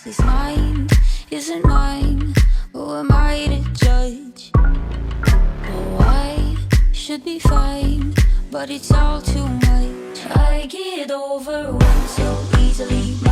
This mind isn't mine. Who am I to judge? Oh, I should be fine, but it's all too much. I get overwhelmed so easily.